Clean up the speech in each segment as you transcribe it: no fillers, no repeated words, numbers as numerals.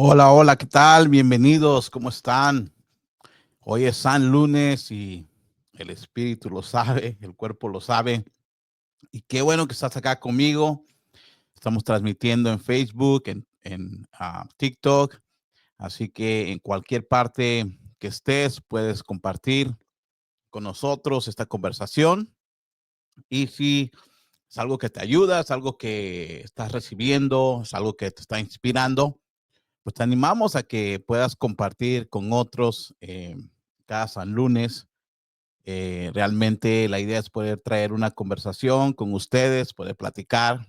Hola, hola, ¿qué tal? Bienvenidos, ¿cómo están? Hoy es San Lunes y el espíritu lo sabe, el cuerpo lo sabe. Y qué bueno que estás acá conmigo. Estamos transmitiendo en Facebook, en TikTok. Así que en cualquier parte que estés, puedes compartir con nosotros esta conversación. Y si es algo que te ayuda, es algo que estás recibiendo, es algo que te está inspirando, pues te animamos a que puedas compartir con otros cada San Lunes. Realmente la idea es poder traer una conversación con ustedes, poder platicar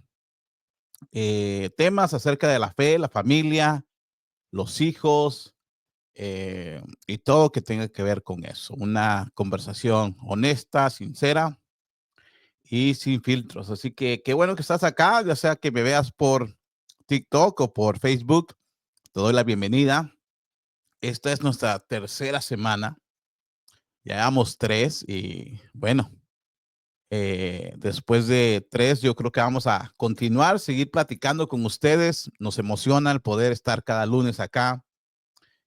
temas acerca de la fe, la familia, los hijos y todo que tenga que ver con eso. Una conversación honesta, sincera y sin filtros. Así que qué bueno que estás acá, ya sea que me veas por TikTok o por Facebook. Te doy la bienvenida. Esta es nuestra tercera semana. Ya llevamos tres y bueno, después de tres, yo creo que vamos a continuar, seguir platicando con ustedes. Nos emociona el poder estar cada lunes acá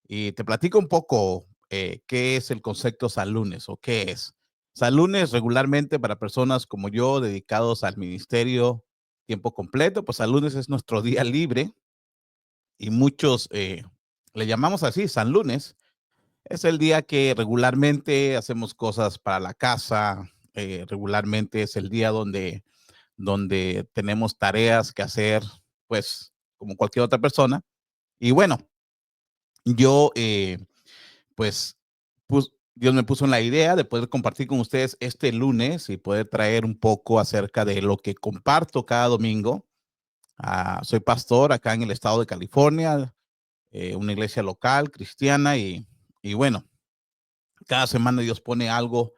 y te platico un poco qué es el concepto San Lunes o qué es. San Lunes regularmente para personas como yo dedicados al ministerio tiempo completo, pues San Lunes es nuestro día libre y muchos le llamamos así, San Lunes. Es el día que regularmente hacemos cosas para la casa, regularmente es el día donde tenemos tareas que hacer, pues como cualquier otra persona. Y bueno, yo, pues, Dios me puso en la idea de poder compartir con ustedes este lunes y poder traer un poco acerca de lo que comparto cada domingo. Soy pastor acá en el estado de California, una iglesia local cristiana y bueno, cada semana Dios pone algo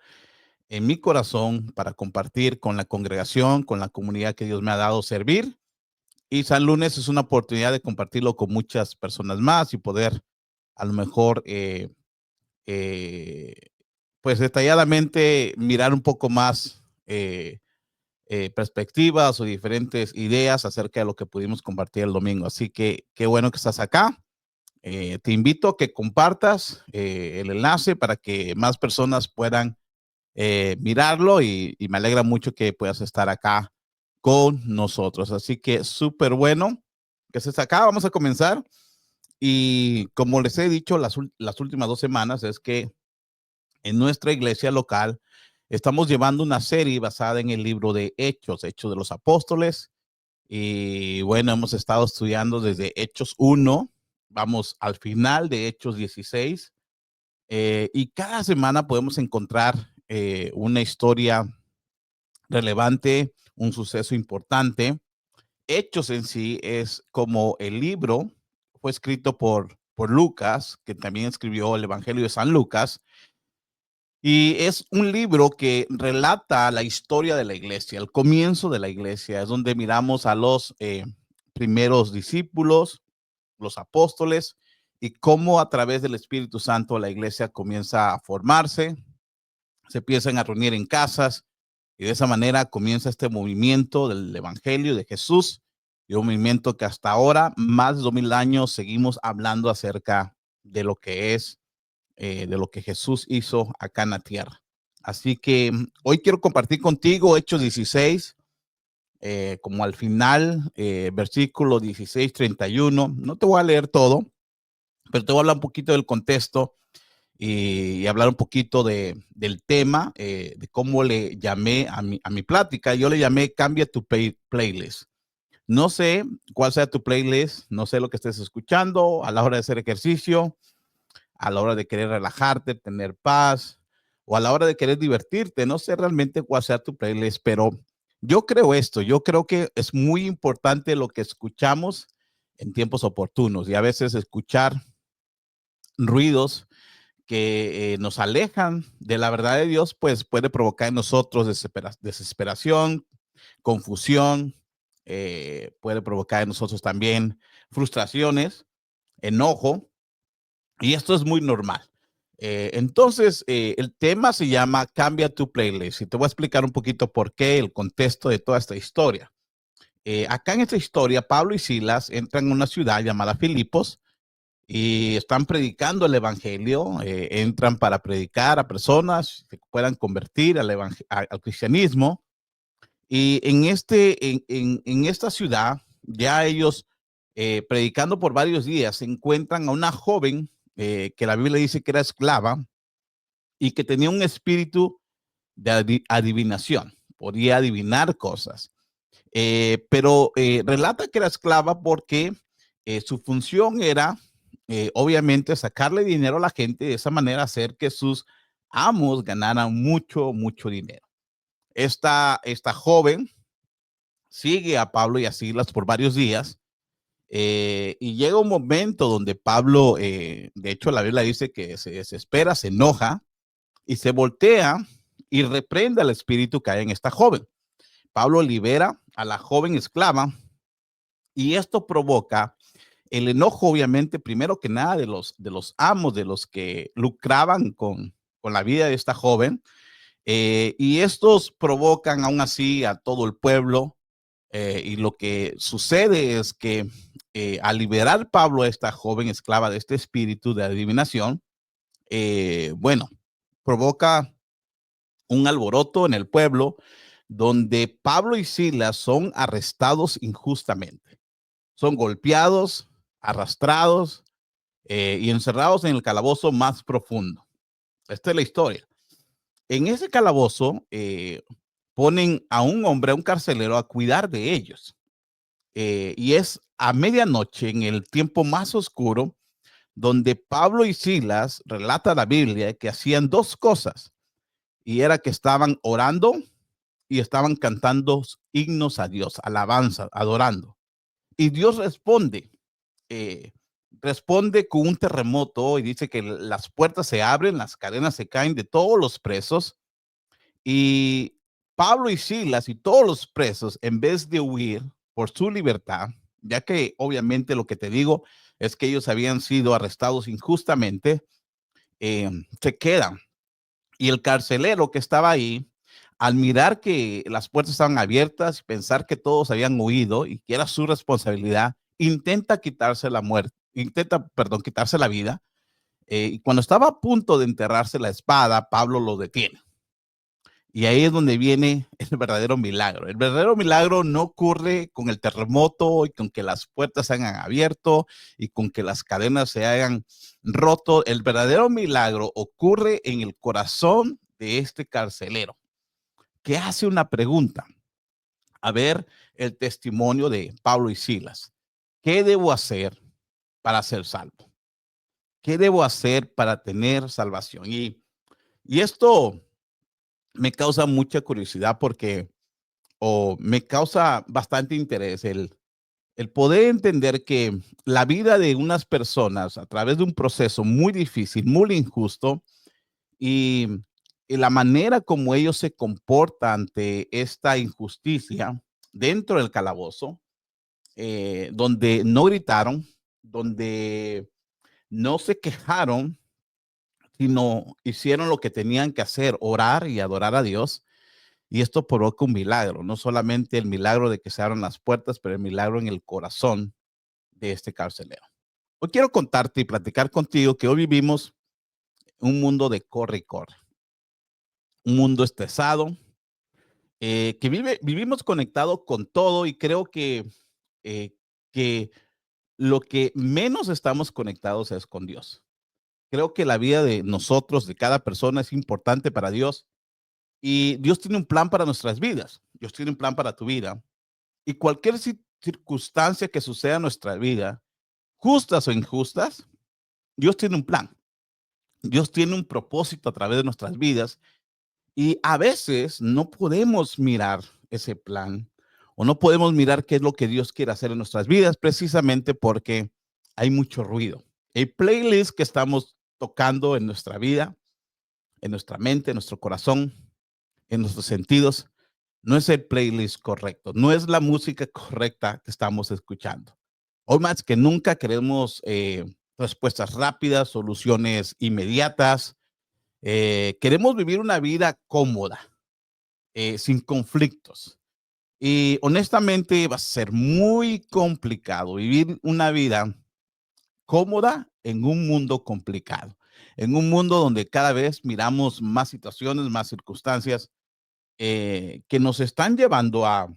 en mi corazón para compartir con la congregación, con la comunidad que Dios me ha dado servir. Y San Lunes es una oportunidad de compartirlo con muchas personas más y poder a lo mejor, eh, pues detalladamente mirar un poco más perspectivas o diferentes ideas acerca de lo que pudimos compartir el domingo. Así que qué bueno que estás acá. Te invito a que compartas el enlace para que más personas puedan mirarlo y me alegra mucho que puedas estar acá con nosotros. Así que súper bueno que estés acá. Vamos a comenzar. Y como les he dicho las últimas 2 semanas, es que en nuestra iglesia local estamos llevando una serie basada en el libro de Hechos, Hechos de los Apóstoles. Y bueno, hemos estado estudiando desde Hechos 1, vamos al final de Hechos 16. Y cada semana podemos encontrar una historia relevante, un suceso importante. Hechos en sí es como el libro, fue escrito por Lucas, que también escribió el Evangelio de San Lucas, y es un libro que relata la historia de la iglesia, el comienzo de la iglesia, es donde miramos a los primeros discípulos, los apóstoles, y cómo a través del Espíritu Santo la iglesia comienza a formarse, se empiezan a reunir en casas, y de esa manera comienza este movimiento del Evangelio de Jesús, y un movimiento que hasta ahora, más de 2000 años, seguimos hablando acerca de lo que es, de lo que Jesús hizo acá en la tierra. Así que hoy quiero compartir contigo Hechos 16, como al final, versículo 16, 31. No te voy a leer todo, pero te voy a hablar un poquito del contexto y hablar un poquito del tema, de cómo le llamé a mi plática. Yo le llamé Cambia tu playlist. No sé cuál sea tu playlist, no sé lo que estés escuchando a la hora de hacer ejercicio, a la hora de querer relajarte, tener paz, o a la hora de querer divertirte. No sé realmente cuál sea tu playlist, pero yo creo esto, yo creo que es muy importante lo que escuchamos en tiempos oportunos y a veces escuchar ruidos que nos alejan de la verdad de Dios, pues puede provocar en nosotros desesperación, confusión, puede provocar en nosotros también frustraciones, enojo, y esto es muy normal. Entonces, el tema se llama Cambia tu playlist y te voy a explicar un poquito por qué, el contexto de toda esta historia. Acá en esta historia, Pablo y Silas entran en una ciudad llamada Filipos y están predicando el evangelio, entran para predicar a personas que puedan convertir al cristianismo. Y en esta ciudad, ya ellos predicando por varios días, se encuentran a una joven que la Biblia dice que era esclava y que tenía un espíritu de adivinación, podía adivinar cosas. Pero relata que era esclava porque su función era, obviamente, sacarle dinero a la gente, de esa manera hacer que sus amos ganaran mucho, mucho dinero. Esta joven sigue a Pablo y a Silas por varios días, y llega un momento donde Pablo, de hecho la Biblia dice que se desespera, se enoja y se voltea y reprende al espíritu que hay en esta joven. Pablo libera a la joven esclava y esto provoca el enojo, obviamente, primero que nada de los amos, de los que lucraban con la vida de esta joven, y estos provocan aún así a todo el pueblo, y lo que sucede es que al liberar Pablo a esta joven esclava de este espíritu de adivinación, bueno, provoca un alboroto en el pueblo donde Pablo y Silas son arrestados injustamente. Son golpeados, arrastrados y encerrados en el calabozo más profundo. Esta es la historia. En ese calabozo ponen a un hombre, a un carcelero, a cuidar de ellos. Y es a medianoche, en el tiempo más oscuro, donde Pablo y Silas, relata la Biblia, que hacían dos cosas, y era que estaban orando y estaban cantando himnos a Dios, alabanza, adorando. Y Dios responde, eh, responde con un terremoto y dice que las puertas se abren, las cadenas se caen de todos los presos, y Pablo y Silas y todos los presos, en vez de huir por su libertad, ya que obviamente lo que te digo es que ellos habían sido arrestados injustamente, se quedan. Y el carcelero que estaba ahí, al mirar que las puertas estaban abiertas, pensar que todos habían huido y que era su responsabilidad, intenta quitarse la muerte, intenta, perdón, quitarse la vida. Y cuando estaba a punto de enterrarse la espada, Pablo lo detiene. Y ahí es donde viene el verdadero milagro. El verdadero milagro no ocurre con el terremoto y con que las puertas se hayan abierto y con que las cadenas se hayan roto. El verdadero milagro ocurre en el corazón de este carcelero, que hace una pregunta. A ver el testimonio de Pablo y Silas. ¿Qué debo hacer para ser salvo? ¿Qué debo hacer para tener salvación? Y esto me causa mucha curiosidad porque o me causa bastante interés el poder entender que la vida de unas personas a través de un proceso muy difícil, muy injusto, y, y la manera como ellos se comportan ante esta injusticia dentro del calabozo, donde no gritaron, donde no se quejaron, sino hicieron lo que tenían que hacer, orar y adorar a Dios. Y esto provoca un milagro, no solamente el milagro de que se abran las puertas, pero el milagro en el corazón de este carcelero. Hoy quiero contarte y platicar contigo que hoy vivimos un mundo de corre y corre, un mundo estresado, vivimos conectados con todo y creo eh, que lo que menos estamos conectados es con Dios. Creo que la vida de nosotros, de cada persona, es importante para Dios y Dios tiene un plan para nuestras vidas. Dios tiene un plan para tu vida. Y cualquier circunstancia que suceda en nuestra vida, justas o injustas, Dios tiene un plan. Dios tiene un propósito a través de nuestras vidas y a veces no podemos mirar ese plan o no podemos mirar qué es lo que Dios quiere hacer en nuestras vidas precisamente porque hay mucho ruido. El playlist que estamos tocando en nuestra vida, en nuestra mente, en nuestro corazón, en nuestros sentidos, no es el playlist correcto, no es la música correcta que estamos escuchando. Hoy más que nunca queremos respuestas rápidas, soluciones inmediatas. Queremos vivir una vida cómoda, sin conflictos. Y honestamente va a ser muy complicado vivir una vida cómoda en un mundo complicado, en un mundo donde cada vez miramos más situaciones, más circunstancias que nos están llevando a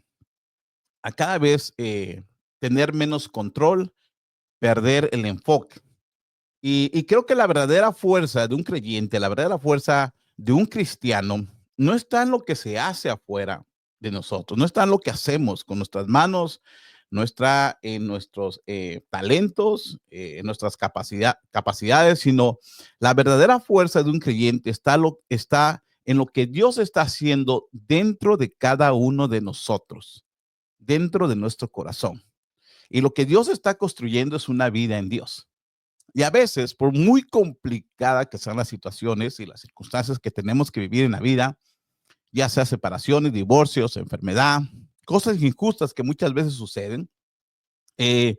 cada vez tener menos control, perder el enfoque. Y creo que la verdadera fuerza de un creyente, la verdadera fuerza de un cristiano, no está en lo que se hace afuera de nosotros, no está en lo que hacemos con nuestras manos, no está en nuestros talentos, en nuestras capacidades, sino la verdadera fuerza de un creyente está en lo que Dios está haciendo dentro de cada uno de nosotros, dentro de nuestro corazón. Y lo que Dios está construyendo es una vida en Dios. Y a veces, por muy complicada que sean las situaciones y las circunstancias que tenemos que vivir en la vida, ya sea separaciones, divorcios, enfermedad, cosas injustas que muchas veces suceden, eh,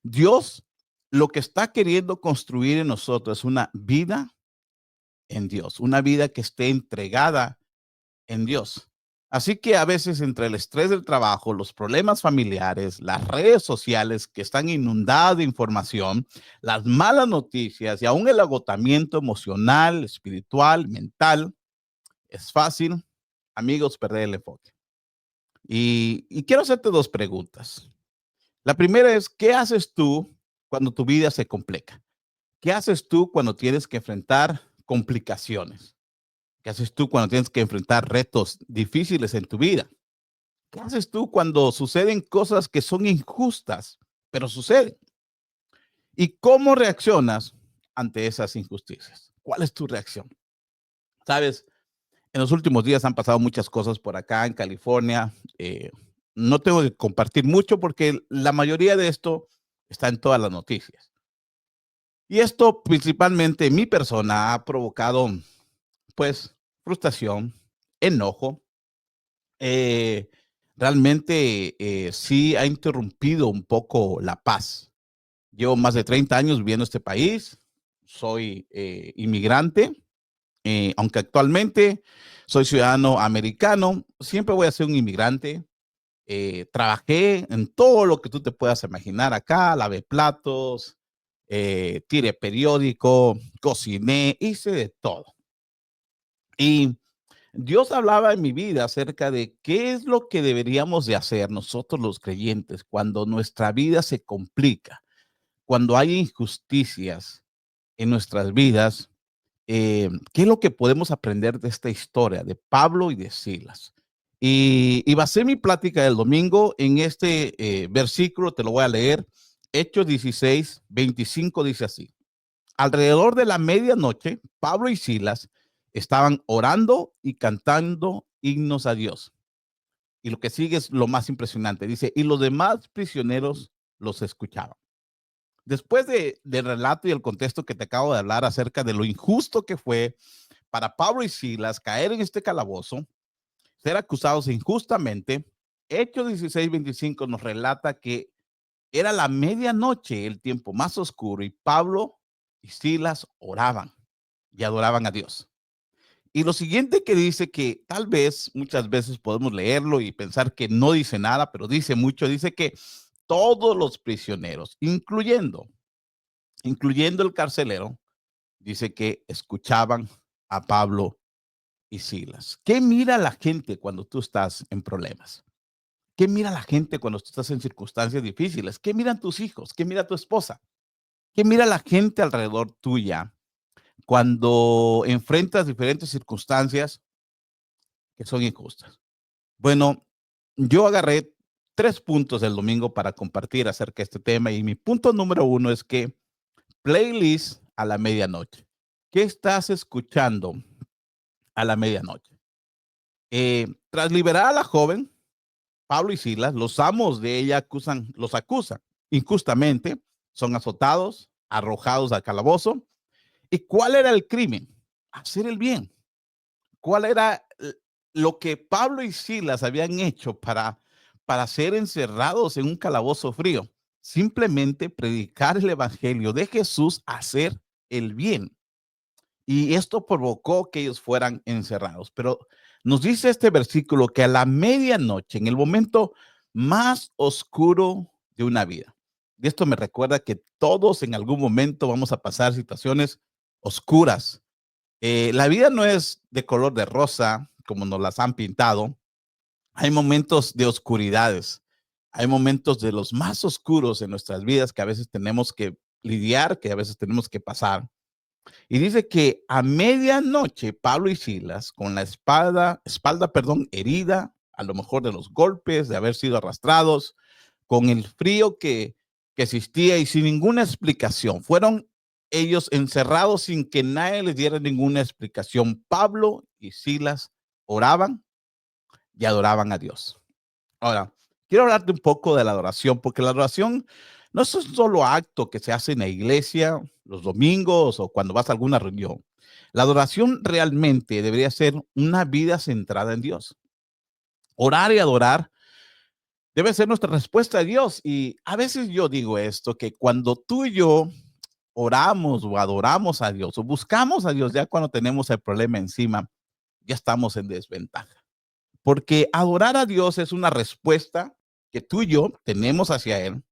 Dios lo que está queriendo construir en nosotros es una vida en Dios, una vida que esté entregada en Dios. Así que a veces entre el estrés del trabajo, los problemas familiares, las redes sociales que están inundadas de información, las malas noticias y aún el agotamiento emocional, espiritual, mental, es fácil, amigos, perder el enfoque. Y quiero hacerte dos preguntas. La primera es, ¿qué haces tú cuando tu vida se complica? ¿Qué haces tú cuando tienes que enfrentar complicaciones? ¿Qué haces tú cuando tienes que enfrentar retos difíciles en tu vida? ¿Qué haces tú cuando suceden cosas que son injustas, pero suceden? ¿Y cómo reaccionas ante esas injusticias? ¿Cuál es tu reacción? Sabes, en los últimos días han pasado muchas cosas por acá en California. No tengo que compartir mucho porque la mayoría de esto está en todas las noticias. Y esto principalmente en mi persona ha provocado, pues, frustración, enojo. Eh, realmente sí ha interrumpido un poco la paz. Llevo más de 30 años viviendo en este país, soy inmigrante, aunque actualmente soy ciudadano americano, siempre voy a ser un inmigrante. Trabajé en todo lo que tú te puedas imaginar acá, lavé platos, tiré periódico, cociné, hice de todo. Y Dios hablaba en mi vida acerca de qué es lo que deberíamos de hacer nosotros los creyentes cuando nuestra vida se complica, cuando hay injusticias en nuestras vidas. ¿Qué es lo que podemos aprender de esta historia de Pablo y de Silas? Y basé mi plática del domingo en este versículo, te lo voy a leer. Hechos 16:25 dice así: alrededor de la medianoche, Pablo y Silas estaban orando y cantando himnos a Dios. Y lo que sigue es lo más impresionante. Dice, y los demás prisioneros los escuchaban. Después del relato y el contexto que te acabo de hablar acerca de lo injusto que fue para Pablo y Silas caer en este calabozo, ser acusados injustamente, Hechos 16:25 nos relata que era la medianoche, el tiempo más oscuro, y Pablo y Silas oraban y adoraban a Dios. Y lo siguiente que dice, que tal vez muchas veces podemos leerlo y pensar que no dice nada, pero dice mucho, dice que todos los prisioneros, incluyendo el carcelero, dice que escuchaban a Pablo y Silas. ¿Qué mira la gente cuando tú estás en problemas? ¿Qué mira la gente cuando tú estás en circunstancias difíciles? ¿Qué miran tus hijos? ¿Qué mira tu esposa? ¿Qué mira la gente alrededor tuya cuando enfrentas diferentes circunstancias que son injustas? Bueno, yo agarré 3 puntos del domingo para compartir acerca de este tema, y mi punto número 1 es que playlist a la medianoche. ¿Qué estás escuchando a la medianoche? Tras liberar a la joven, Pablo y Silas, los amos de ella los acusan injustamente, son azotados, arrojados al calabozo. ¿Y cuál era el crimen? Hacer el bien. ¿Cuál era lo que Pablo y Silas habían hecho para ser encerrados en un calabozo frío? Simplemente predicar el evangelio de Jesús, hacer el bien. Y esto provocó que ellos fueran encerrados. Pero nos dice este versículo que a la medianoche, en el momento más oscuro de una vida, Y esto me recuerda que todos en algún momento vamos a pasar situaciones oscuras. La vida no es de color de rosa, como nos las han pintado. Hay momentos de oscuridades. Hay momentos de los más oscuros en nuestras vidas que a veces tenemos que lidiar, que a veces tenemos que pasar. Y dice que a medianoche Pablo y Silas, con la espalda, herida, a lo mejor de los golpes, de haber sido arrastrados, con el frío que existía y sin ninguna explicación, fueron ellos encerrados sin que nadie les diera ninguna explicación. Pablo y Silas oraban y adoraban a Dios. Ahora, quiero hablarte un poco de la adoración, porque la adoración no es un solo acto que se hace en la iglesia los domingos o cuando vas a alguna reunión. La adoración realmente debería ser una vida centrada en Dios. Orar y adorar debe ser nuestra respuesta a Dios. Y a veces yo digo esto, que cuando tú y yo oramos o adoramos a Dios o buscamos a Dios ya cuando tenemos el problema encima, ya estamos en desventaja. Porque adorar a Dios es una respuesta que tú y yo tenemos hacia Él,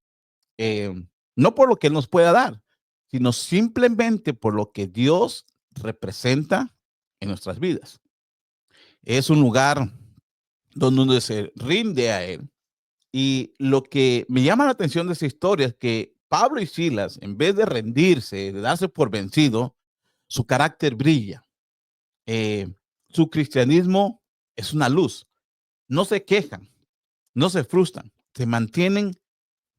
eh, no por lo que Él nos pueda dar, sino simplemente por lo que Dios representa en nuestras vidas. Es un lugar donde uno se rinde a Él. Y lo que me llama la atención de esa historia es que Pablo y Silas, en vez de rendirse, de darse por vencido, su carácter brilla. Eh, su cristianismo es una luz. No se quejan, no se frustran, se mantienen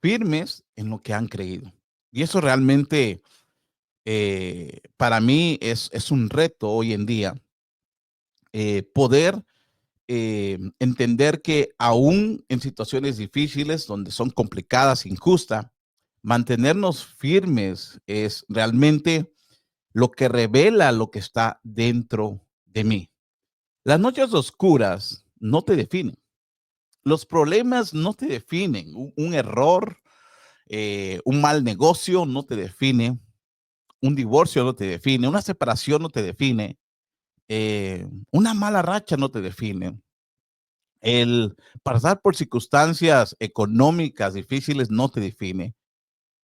firmes en lo que han creído. Y eso realmente para mí es un reto hoy en día, poder entender que aún en situaciones difíciles, donde son complicadas, injustas, mantenernos firmes es realmente lo que revela lo que está dentro de mí. Las noches oscuras no te definen. Los problemas no te definen. Un error, un mal negocio no te define. Un divorcio no te define. Una separación no te define. Una mala racha no te define. El pasar por circunstancias económicas difíciles no te define.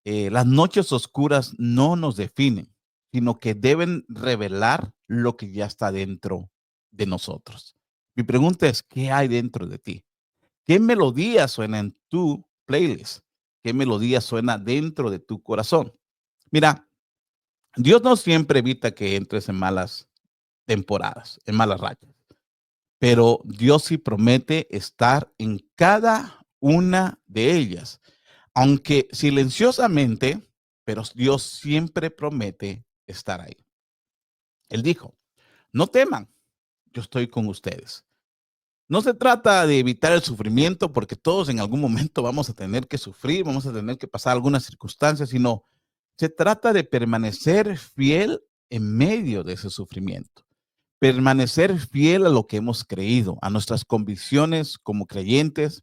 Las noches oscuras no nos definen, sino que deben revelar lo que ya está dentro de nosotros. Mi pregunta es, ¿qué hay dentro de ti? ¿Qué melodía suena en tu playlist? ¿Qué melodía suena dentro de tu corazón? Mira, Dios no siempre evita que entres en malas temporadas, en malas rachas, pero Dios sí promete estar en cada una de ellas, aunque silenciosamente, pero Dios siempre promete estar ahí. Él dijo, no teman, yo estoy con ustedes. No se trata de evitar el sufrimiento, porque todos en algún momento vamos a tener que sufrir, vamos a tener que pasar algunas circunstancias, sino se trata de permanecer fiel en medio de ese sufrimiento, permanecer fiel a lo que hemos creído, a nuestras convicciones como creyentes,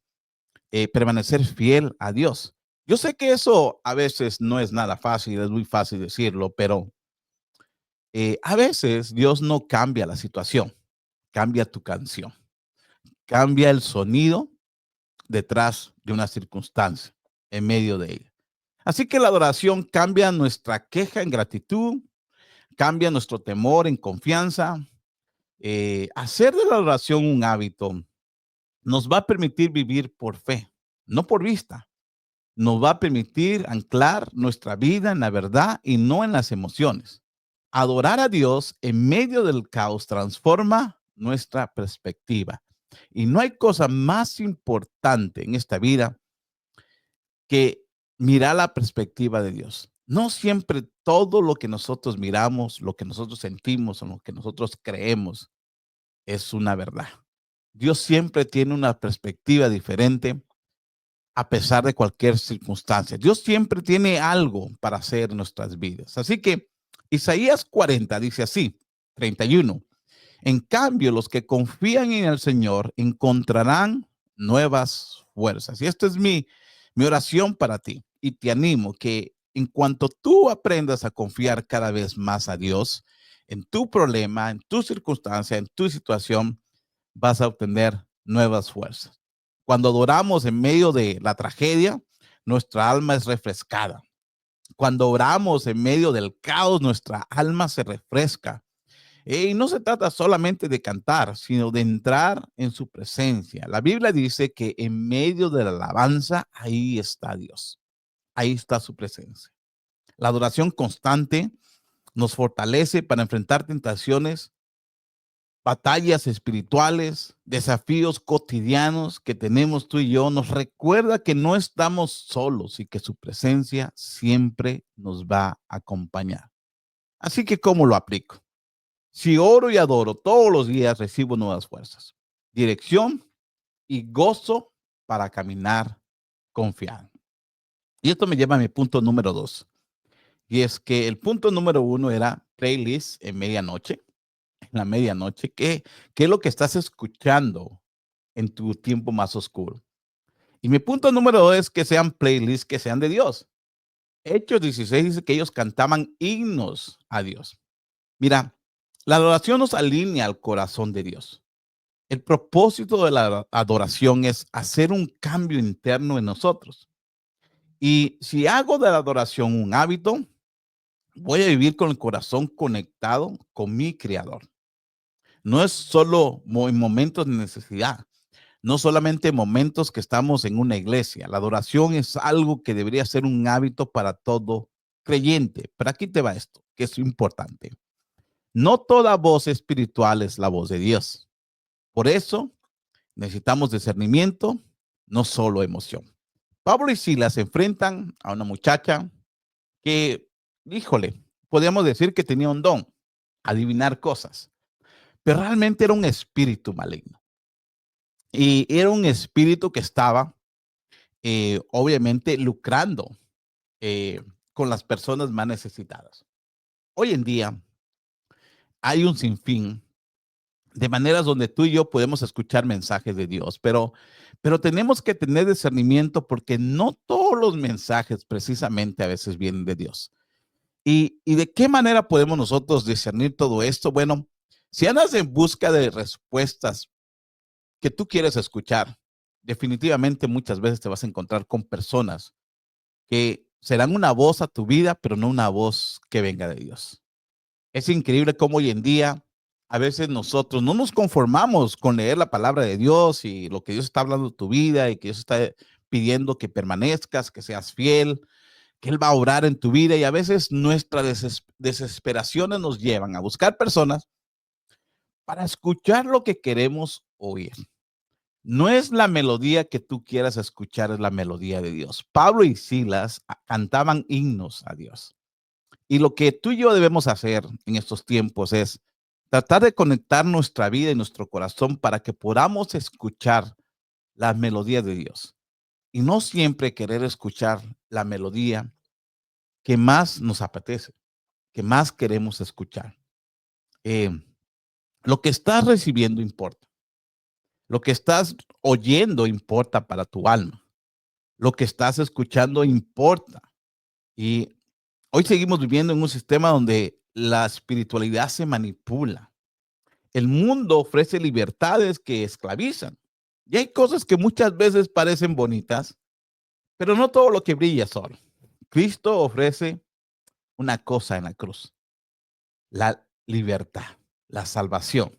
permanecer fiel a Dios. Yo sé que eso a veces no es nada fácil, es muy fácil decirlo, pero a veces Dios no cambia la situación, cambia tu canción, cambia el sonido detrás de una circunstancia, en medio de ella. Así que la adoración cambia nuestra queja en gratitud, cambia nuestro temor en confianza. Hacer de la adoración un hábito nos va a permitir vivir por fe, no por vista. Nos va a permitir anclar nuestra vida en la verdad y no en las emociones. Adorar a Dios en medio del caos transforma nuestra perspectiva. Y no hay cosa más importante en esta vida que mirar la perspectiva de Dios. No siempre todo lo que nosotros miramos, lo que nosotros sentimos o lo que nosotros creemos es una verdad. Dios siempre tiene una perspectiva diferente a pesar de cualquier circunstancia. Dios siempre tiene algo para hacer en nuestras vidas. Así que Isaías 40 dice así, 31. En cambio, los que confían en el Señor encontrarán nuevas fuerzas. Y esta es mi oración para ti. Y te animo que en cuanto tú aprendas a confiar cada vez más a Dios, en tu problema, en tu circunstancia, en tu situación, vas a obtener nuevas fuerzas. Cuando adoramos en medio de la tragedia, nuestra alma es refrescada. Cuando oramos en medio del caos, nuestra alma se refresca. Y no se trata solamente de cantar, sino de entrar en su presencia. La Biblia dice que en medio de la alabanza, ahí está Dios. Ahí está su presencia. La adoración constante nos fortalece para enfrentar tentaciones, batallas espirituales, desafíos cotidianos que tenemos tú y yo. Nos recuerda que no estamos solos y que su presencia siempre nos va a acompañar. Así que, ¿cómo lo aplico? Si oro y adoro todos los días, recibo nuevas fuerzas, dirección y gozo para caminar confiado. Y esto me lleva a mi punto número 2. Y es que el punto número 1 era playlist en medianoche. En la medianoche, ¿qué es lo que estás escuchando en tu tiempo más oscuro? Y mi punto número 2 es que sean playlists que sean de Dios. Hechos 16 dice que ellos cantaban himnos a Dios. Mira, la adoración nos alinea al corazón de Dios. El propósito de la adoración es hacer un cambio interno en nosotros. Y si hago de la adoración un hábito, voy a vivir con el corazón conectado con mi Creador. No es solo en momentos de necesidad, no solamente momentos que estamos en una iglesia. La adoración es algo que debería ser un hábito para todo creyente. Pero aquí te va esto, que es importante. No toda voz espiritual es la voz de Dios. Por eso necesitamos discernimiento, no solo emoción. Pablo y Silas se enfrentan a una muchacha que, híjole, podríamos decir que tenía un don, adivinar cosas, pero realmente era un espíritu maligno. Y era un espíritu que estaba, obviamente, lucrando con las personas más necesitadas. Hoy en día hay un sinfín de maneras donde tú y yo podemos escuchar mensajes de Dios, pero tenemos que tener discernimiento porque no todos los mensajes precisamente a veces vienen de Dios. ¿Y de qué manera podemos nosotros discernir todo esto? Bueno, si andas en busca de respuestas que tú quieres escuchar, definitivamente muchas veces te vas a encontrar con personas que serán una voz a tu vida, pero no una voz que venga de Dios. Es increíble cómo hoy en día a veces nosotros no nos conformamos con leer la palabra de Dios y lo que Dios está hablando de tu vida y que Dios está pidiendo que permanezcas, que seas fiel, que Él va a obrar en tu vida y a veces nuestras desesperaciones nos llevan a buscar personas para escuchar lo que queremos oír. No es la melodía que tú quieras escuchar, es la melodía de Dios. Pablo y Silas cantaban himnos a Dios. Y lo que tú y yo debemos hacer en estos tiempos es tratar de conectar nuestra vida y nuestro corazón para que podamos escuchar las melodías de Dios. Y no siempre querer escuchar la melodía que más nos apetece, que más queremos escuchar. Eh, lo que estás recibiendo importa. Lo que estás oyendo importa para tu alma. Lo que estás escuchando importa. Y hoy seguimos viviendo en un sistema donde la espiritualidad se manipula. El mundo ofrece libertades que esclavizan. Y hay cosas que muchas veces parecen bonitas, pero no todo lo que brilla es oro. Cristo ofrece una cosa en la cruz, la libertad, la salvación.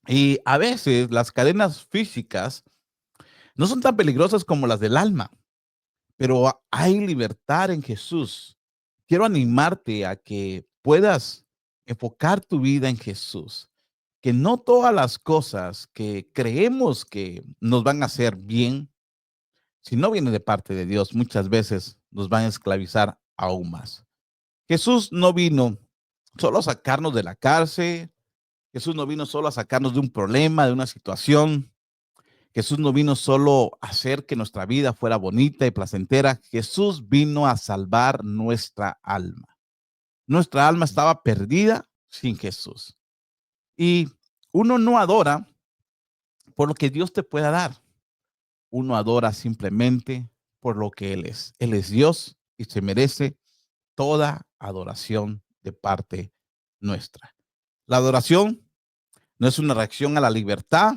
Y a veces las cadenas físicas no son tan peligrosas como las del alma, pero hay libertad en Jesús. Quiero animarte a que puedas enfocar tu vida en Jesús, que no todas las cosas que creemos que nos van a hacer bien, si no vienen de parte de Dios, muchas veces nos van a esclavizar aún más. Jesús no vino solo a sacarnos de la cárcel, Jesús no vino solo a sacarnos de un problema, de una situación. Jesús no vino solo a hacer que nuestra vida fuera bonita y placentera. Jesús vino a salvar nuestra alma. Nuestra alma estaba perdida sin Jesús. Y uno no adora por lo que Dios te pueda dar. Uno adora simplemente por lo que Él es. Él es Dios y se merece toda adoración de parte nuestra. La adoración no es una reacción a la libertad,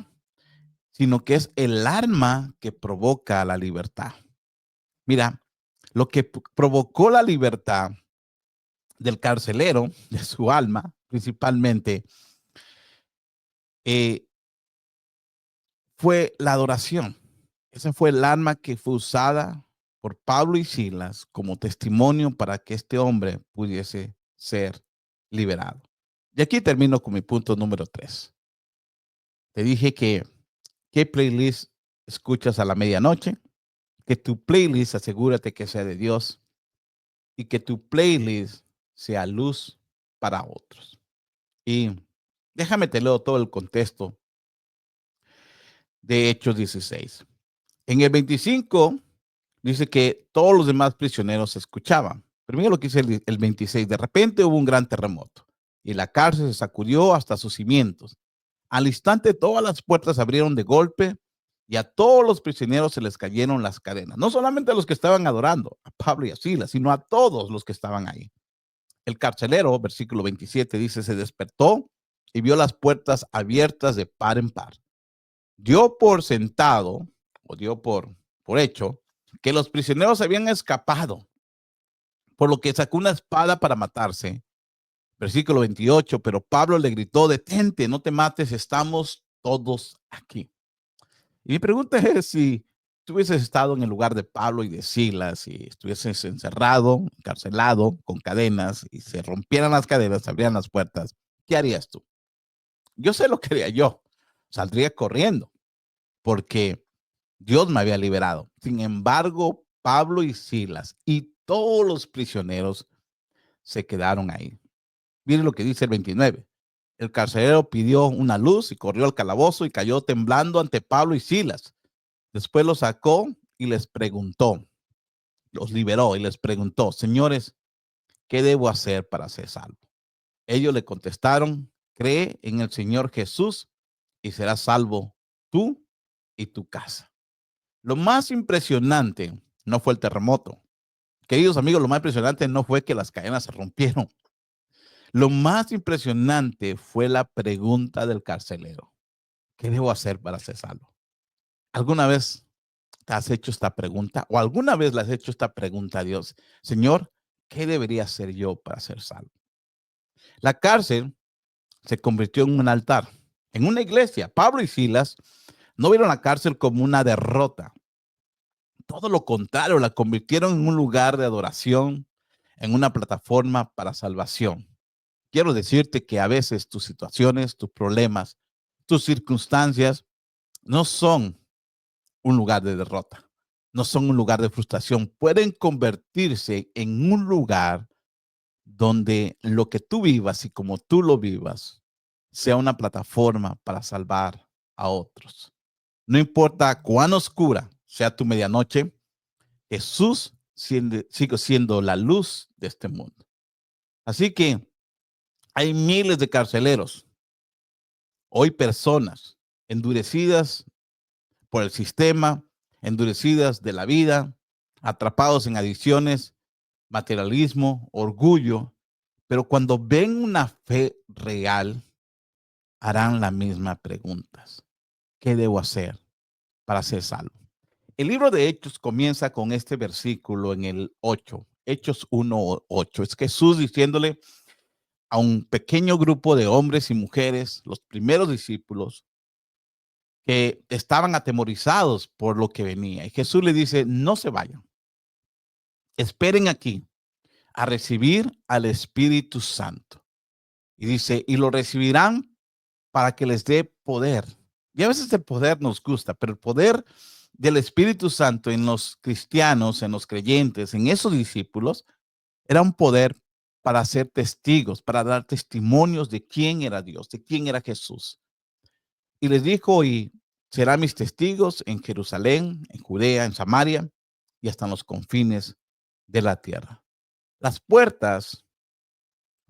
sino que es el arma que provoca la libertad. Mira, lo que provocó la libertad del carcelero, de su alma, principalmente, eh, fue la adoración. Esa fue el arma que fue usada por Pablo y Silas como testimonio para que este hombre pudiese ser liberado. Y aquí termino con mi punto número 3. Te dije que qué playlist escuchas a la medianoche, que tu playlist asegúrate que sea de Dios y que tu playlist sea luz para otros. Y déjame te leo todo el contexto de Hechos 16. En el 25 dice que todos los demás prisioneros escuchaban. Pero mira lo que dice el 26. De repente hubo un gran terremoto y la cárcel se sacudió hasta sus cimientos. Al instante todas las puertas se abrieron de golpe y a todos los prisioneros se les cayeron las cadenas. No solamente a los que estaban adorando, a Pablo y a Silas, sino a todos los que estaban ahí. El carcelero, versículo 27, dice, se despertó y vio las puertas abiertas de par en par. Dio por sentado, o dio por hecho, que los prisioneros habían escapado, por lo que sacó una espada para matarse. Versículo 28, pero Pablo le gritó, detente, no te mates, estamos todos aquí. Y mi pregunta es si tú hubieses estado en el lugar de Pablo y de Silas y estuvieses encerrado, encarcelado, con cadenas, y se rompieran las cadenas, se abrieran las puertas, ¿qué harías tú? Yo sé lo que haría yo. Saldría corriendo, porque Dios me había liberado. Sin embargo, Pablo y Silas y todos los prisioneros se quedaron ahí. Miren lo que dice el 29. El carcelero pidió una luz y corrió al calabozo y cayó temblando ante Pablo y Silas. Después los sacó y les preguntó, los liberó y les preguntó, señores, ¿qué debo hacer para ser salvo? Ellos le contestaron, cree en el Señor Jesús y serás salvo tú y tu casa. Lo más impresionante no fue el terremoto. Queridos amigos, lo más impresionante no fue que las cadenas se rompieron. Lo más impresionante fue la pregunta del carcelero. ¿Qué debo hacer para ser salvo? ¿Alguna vez te has hecho esta pregunta o alguna vez le has hecho esta pregunta a Dios? Señor, ¿qué debería hacer yo para ser salvo? La cárcel se convirtió en un altar, en una iglesia. Pablo y Silas no vieron la cárcel como una derrota. Todo lo contrario, la convirtieron en un lugar de adoración, en una plataforma para salvación. Quiero decirte que a veces tus situaciones, tus problemas, tus circunstancias no son un lugar de derrota, no son un lugar de frustración. Pueden convertirse en un lugar donde lo que tú vivas y como tú lo vivas sea una plataforma para salvar a otros. No importa cuán oscura sea tu medianoche, Jesús sigue siendo la luz de este mundo. Así que hay miles de carceleros, hoy personas endurecidas por el sistema, endurecidas de la vida, atrapados en adicciones, materialismo, orgullo, pero cuando ven una fe real, harán la misma preguntas. ¿Qué debo hacer para ser salvo? El libro de Hechos comienza con este versículo en el 8, Hechos 1:8. Es Jesús diciéndole a un pequeño grupo de hombres y mujeres, los primeros discípulos, que estaban atemorizados por lo que venía. Y Jesús le dice, no se vayan, esperen aquí a recibir al Espíritu Santo. Y dice, y lo recibirán para que les dé poder. Y a veces el poder nos gusta, pero el poder del Espíritu Santo en los cristianos, en los creyentes, en esos discípulos, era un poder para ser testigos, para dar testimonios de quién era Dios, de quién era Jesús. Y les dijo, y serán mis testigos en Jerusalén, en Judea, en Samaria y hasta en los confines de la tierra. Las puertas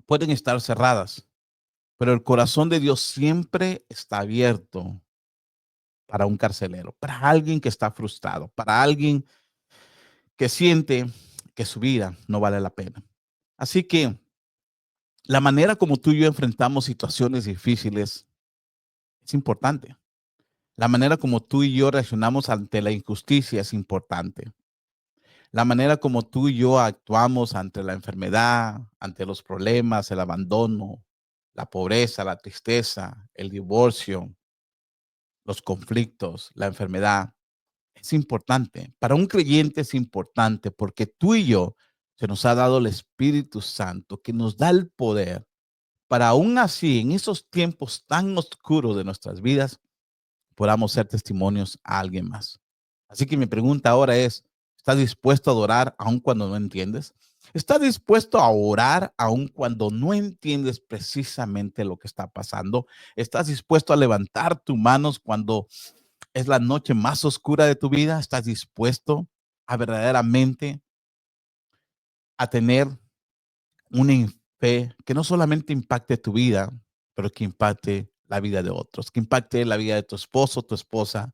pueden estar cerradas, pero el corazón de Dios siempre está abierto para un carcelero, para alguien que está frustrado, para alguien que siente que su vida no vale la pena. Así que la manera como tú y yo enfrentamos situaciones difíciles es importante. La manera como tú y yo reaccionamos ante la injusticia es importante. la manera como tú y yo actuamos ante la enfermedad, ante los problemas, el abandono, la pobreza, la tristeza, el divorcio, los conflictos, la enfermedad, es importante. Para un creyente es importante porque tú y yo se nos ha dado el Espíritu Santo que nos da el poder para aún así, en esos tiempos tan oscuros de nuestras vidas, podamos ser testimonios a alguien más. Así que mi pregunta ahora es, ¿estás dispuesto a adorar aun cuando no entiendes? ¿Estás dispuesto a orar aun cuando no entiendes precisamente lo que está pasando? ¿Estás dispuesto a levantar tus manos cuando es la noche más oscura de tu vida? ¿Estás dispuesto a verdaderamente a tener una fe que no solamente impacte tu vida, pero que impacte la vida de otros, que impacte la vida de tu esposo, tu esposa,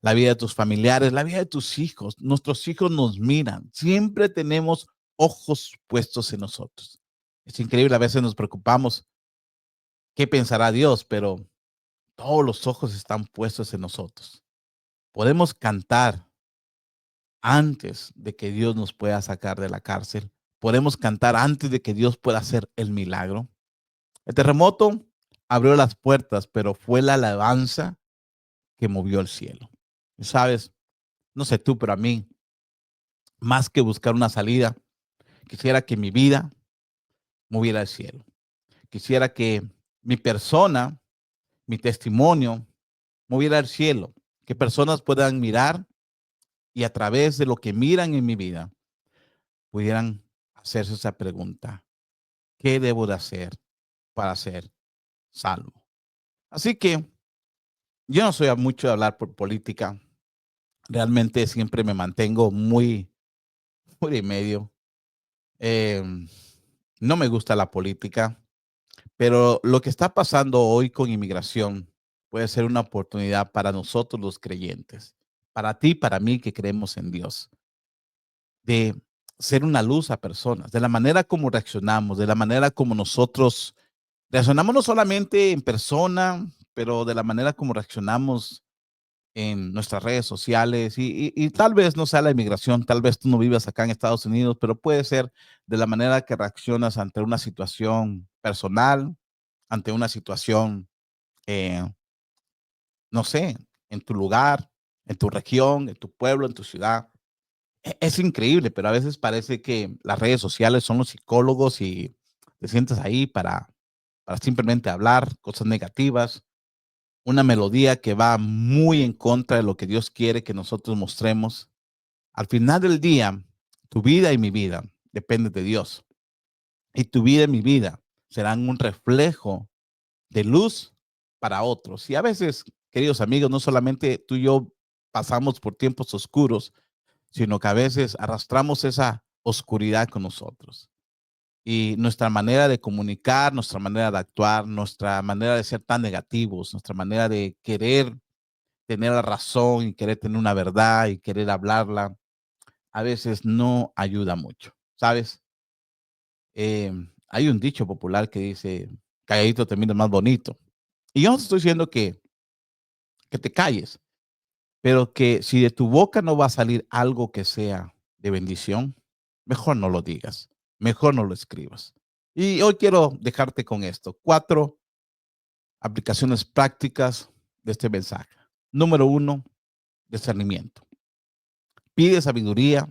la vida de tus familiares, la vida de tus hijos? Nuestros hijos nos miran, siempre tenemos ojos puestos en nosotros. Es increíble, a veces nos preocupamos qué pensará Dios, pero todos los ojos están puestos en nosotros. Podemos cantar antes de que Dios nos pueda sacar de la cárcel. Podemos cantar antes de que Dios pueda hacer el milagro. El terremoto abrió las puertas, pero fue la alabanza que movió el cielo. Y sabes, no sé tú, pero a mí, más que buscar una salida, quisiera que mi vida moviera el cielo. Quisiera que mi persona, mi testimonio, moviera el cielo. Que personas puedan mirar y a través de lo que miran en mi vida, pudieran hacerse esa pregunta. ¿Qué debo de hacer para ser salvo? Así que yo no soy a mucho de hablar por política. Realmente siempre me mantengo muy de medio. Eh, no me gusta la política, pero lo que está pasando hoy con inmigración puede ser una oportunidad para nosotros los creyentes, para ti, para mí que creemos en Dios, de ser una luz a personas, de la manera como reaccionamos, de la manera como nosotros reaccionamos no solamente en persona, pero de la manera como reaccionamos en nuestras redes sociales y tal vez no sea la inmigración, tal vez tú no vivas acá en Estados Unidos, pero puede ser de la manera que reaccionas ante una situación personal, ante una situación, eh, no sé, en tu lugar, en tu región, en tu pueblo, en tu ciudad. Es increíble, pero a veces parece que las redes sociales son los psicólogos y te sientas ahí para simplemente hablar cosas negativas, una melodía que va muy en contra de lo que Dios quiere que nosotros mostremos. Al final del día, tu vida y mi vida depende de Dios. Y tu vida y mi vida serán un reflejo de luz para otros. Y a veces, queridos amigos, no solamente tú y yo pasamos por tiempos oscuros, sino que a veces arrastramos esa oscuridad con nosotros. Y nuestra manera de comunicar, nuestra manera de actuar, nuestra manera de ser tan negativos, nuestra manera de querer tener la razón y querer tener una verdad y querer hablarla, a veces no ayuda mucho, ¿sabes? Hay un dicho popular que dice, calladito termina más bonito. Y yo no te estoy diciendo que te calles, pero que si de tu boca no va a salir algo que sea de bendición, mejor no lo digas, mejor no lo escribas. Y hoy quiero dejarte con esto, 4 aplicaciones prácticas de este mensaje. Número 1, discernimiento. Pide sabiduría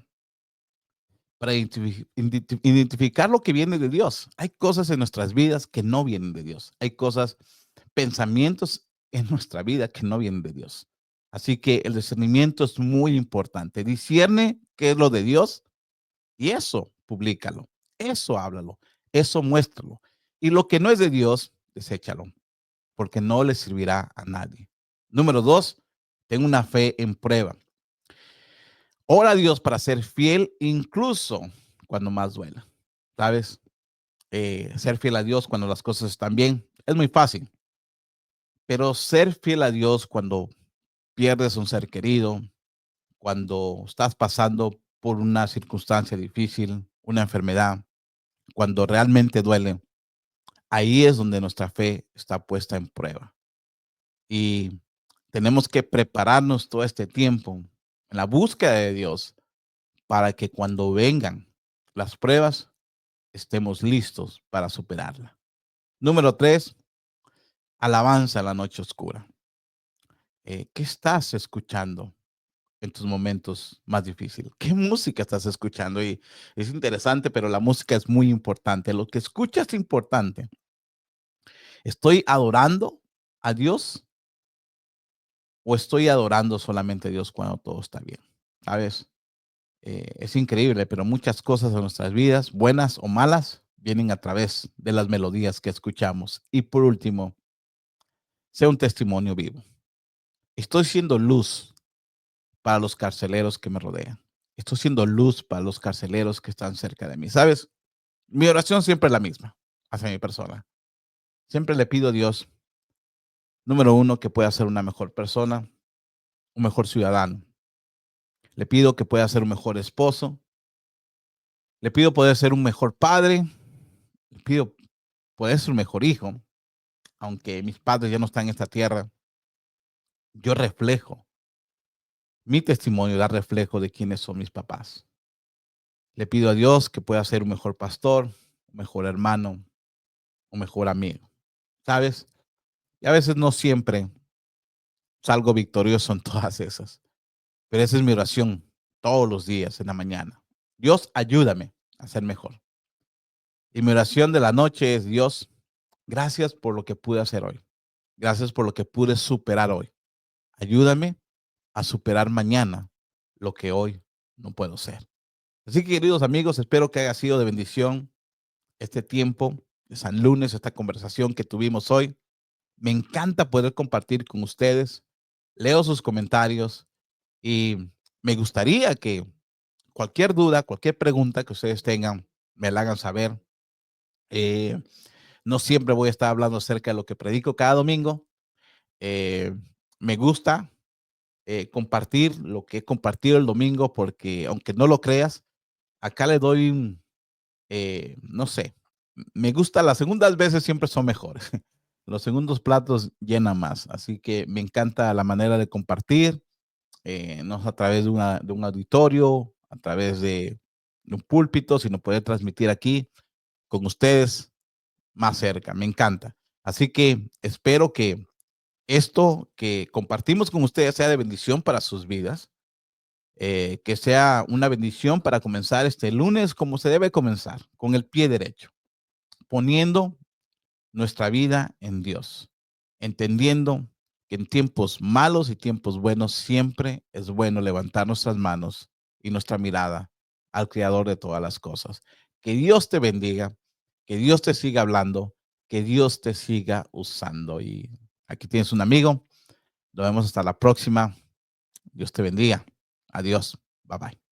para identificar lo que viene de Dios. Hay cosas en nuestras vidas que no vienen de Dios. Hay cosas, pensamientos en nuestra vida que no vienen de Dios. Así que el discernimiento es muy importante. Discierne qué es lo de Dios y eso públicalo, eso háblalo, eso muéstralo. Y lo que no es de Dios, deséchalo, porque no le servirá a nadie. Número 2, ten una fe en prueba. Ora a Dios para ser fiel incluso cuando más duela. ¿Sabes? Ser fiel a Dios cuando las cosas están bien es muy fácil, pero ser fiel a Dios cuando pierdes un ser querido, cuando estás pasando por una circunstancia difícil, una enfermedad, cuando realmente duele, ahí es donde nuestra fe está puesta en prueba. Y tenemos que prepararnos todo este tiempo en la búsqueda de Dios para que cuando vengan las pruebas estemos listos para superarla. Número 3, alabanza en la noche oscura. ¿Qué estás escuchando en tus momentos más difíciles? ¿Qué música estás escuchando? Y es interesante, pero la música es muy importante. Lo que escuchas es importante. ¿Estoy adorando a Dios o estoy adorando solamente a Dios cuando todo está bien? ¿Sabes? Es increíble, pero muchas cosas en nuestras vidas, buenas o malas, vienen a través de las melodías que escuchamos. Y por último, sea un testimonio vivo. Estoy siendo luz para los carceleros que me rodean. Estoy siendo luz para los carceleros que están cerca de mí. ¿Sabes? Mi oración siempre es la misma hacia mi persona. Siempre le pido a Dios, número uno, que pueda ser una mejor persona, un mejor ciudadano. Le pido que pueda ser un mejor esposo. Le pido poder ser un mejor padre. Le pido poder ser un mejor hijo. Aunque mis padres ya no están en esta tierra, yo reflejo, mi testimonio da reflejo de quiénes son mis papás. Le pido a Dios que pueda ser un mejor pastor, un mejor hermano, un mejor amigo. ¿Sabes? Y a veces no siempre salgo victorioso en todas esas, pero esa es mi oración todos los días en la mañana. Dios, ayúdame a ser mejor. Y mi oración de la noche es, Dios, gracias por lo que pude hacer hoy. Gracias por lo que pude superar hoy. Ayúdame a superar mañana lo que hoy no puedo ser. Así que, queridos amigos, espero que haya sido de bendición este tiempo de San Lunes, esta conversación que tuvimos hoy. Me encanta poder compartir con ustedes. Leo sus comentarios y me gustaría que cualquier duda, cualquier pregunta que ustedes tengan, me la hagan saber. Eh, no siempre voy a estar hablando acerca de lo que predico cada domingo. Eh, Me gusta compartir lo que he compartido el domingo porque, aunque no lo creas, acá le doy no sé, me gusta, las segundas veces siempre son mejores. Los segundos platos llenan más, así que me encanta la manera de compartir, no es a través de un auditorio, a través de un púlpito, sino poder transmitir aquí con ustedes más cerca, me encanta. Así que espero que esto que compartimos con ustedes sea de bendición para sus vidas, que sea una bendición para comenzar este lunes como se debe comenzar, con el pie derecho, poniendo nuestra vida en Dios, entendiendo que en tiempos malos y tiempos buenos siempre es bueno levantar nuestras manos y nuestra mirada al Creador de todas las cosas. Que Dios te bendiga, que Dios te siga hablando, que Dios te siga usando. Y aquí tienes un amigo. Nos vemos hasta la próxima. Dios te bendiga. Adiós. Bye bye.